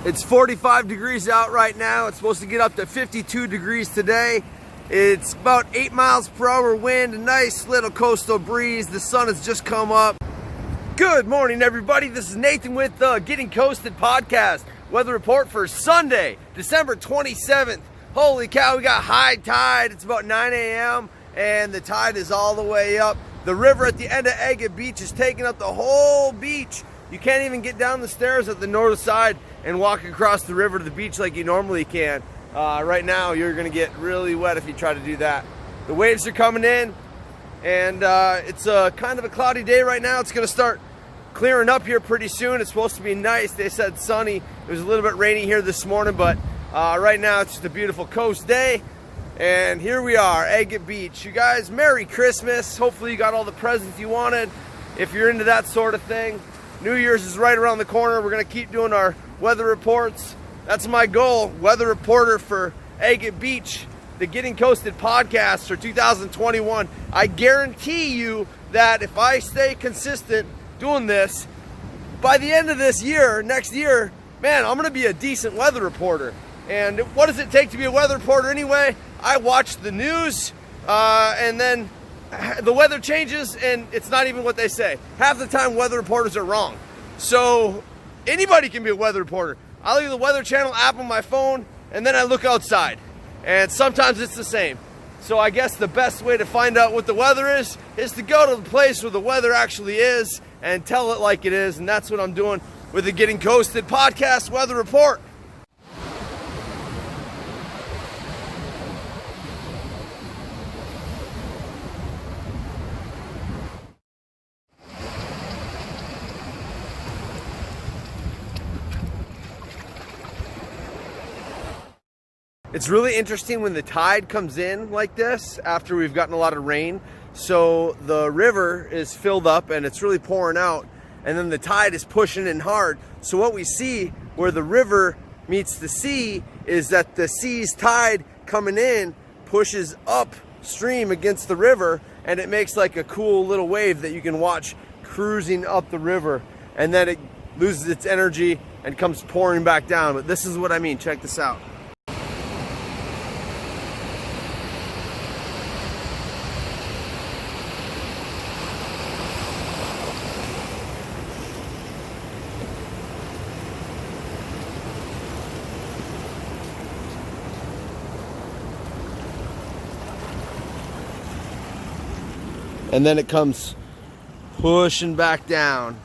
It's 45 degrees out right now. It's supposed to get up to 52 degrees today. It's about 8 miles per hour wind, a nice little coastal breeze. The sun has just come up. Good morning, everybody. This is Nathan with the Getting Coasted podcast. Weather report for Sunday, December 27th. Holy cow, we got high tide. It's about 9 a.m. and the tide is all the way up. The river at the end of Agate Beach is taking up the whole beach. You can't even get down the stairs at the north side and walk across the river to the beach like you normally can. Right now, you're gonna get really wet if you try to do that. The waves are coming in, and it's kind of a cloudy day right now. It's gonna start clearing up here pretty soon. It's supposed to be nice. They said sunny. It was a little bit rainy here this morning, but right now it's just a beautiful coast day. And here we are, Agate Beach. You guys, Merry Christmas. Hopefully you got all the presents you wanted. If you're into that sort of thing, New Year's is right around the corner. We're gonna keep doing our weather reports. That's my goal, weather reporter for Agate Beach, the Getting Coasted podcast for 2021. I guarantee you that if I stay consistent doing this, by the end of this year, next year, man, I'm gonna be a decent weather reporter. And what does it take to be a weather reporter anyway? I watch the news, and then the weather changes, and it's not even what they say. Half the time, weather reporters are wrong. So anybody can be a weather reporter. I look at the Weather Channel app on my phone, and then I look outside. And sometimes it's the same. So I guess the best way to find out what the weather is to go to the place where the weather actually is and tell it like it is. And that's what I'm doing with the Getting Coasted podcast weather report. It's really interesting when the tide comes in like this after we've gotten a lot of rain. So the river is filled up and it's really pouring out, and then the tide is pushing in hard. So what we see where the river meets the sea is that the sea's tide coming in pushes upstream against the river, and it makes like a cool little wave that you can watch cruising up the river, and then it loses its energy and comes pouring back down. But this is what I mean. Check this out. And then it comes pushing back down.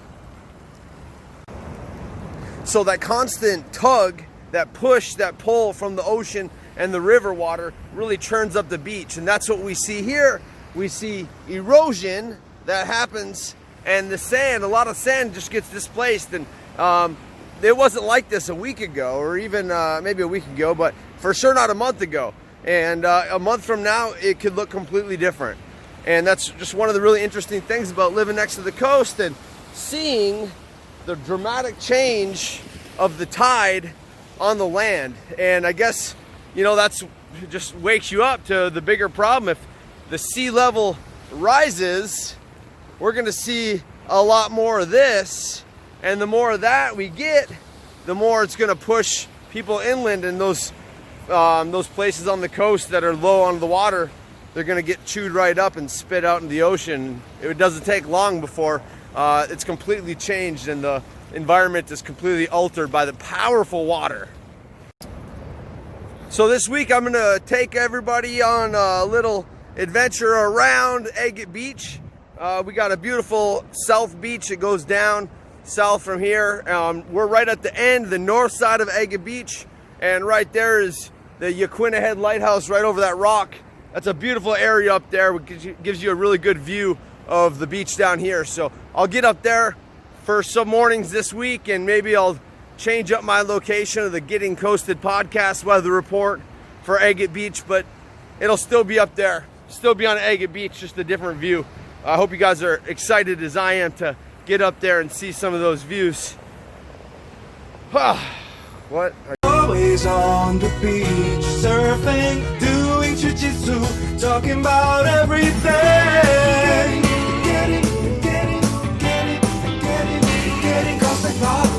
So that constant tug, that push, that pull from the ocean and the river water really churns up the beach. And that's what we see here. We see erosion that happens, and the sand, a lot of sand just gets displaced. And it wasn't like this a week ago, or even maybe a week ago, but for sure not a month ago. And a month from now, it could look completely different. And that's just one of the really interesting things about living next to the coast and seeing the dramatic change of the tide on the land. And I guess, you know, that's just wakes you up to the bigger problem. If the sea level rises, we're gonna see a lot more of this. And the more of that we get, the more it's gonna push people inland, and those places on the coast that are low on the water, they're gonna get chewed right up and spit out in the ocean. It doesn't take long before it's completely changed and the environment is completely altered by the powerful water. So this week I'm gonna take everybody on a little adventure around Agate Beach. We got a beautiful south beach that goes down south from here. We're right at the end, the north side of Agate Beach, and right there is the Yaquina Head Lighthouse right over that rock. That's a beautiful area up there. It gives you a really good view of the beach down here. So I'll get up there for some mornings this week, and maybe I'll change up my location of the Getting Coasted podcast weather report for Agate Beach, but it'll still be up there, still be on Agate Beach, just a different view. I hope you guys are excited as I am to get up there and see some of those views. What? Always on the beach, surfing, doing jiu-jitsu, talking about everything. Getting coasted podcast.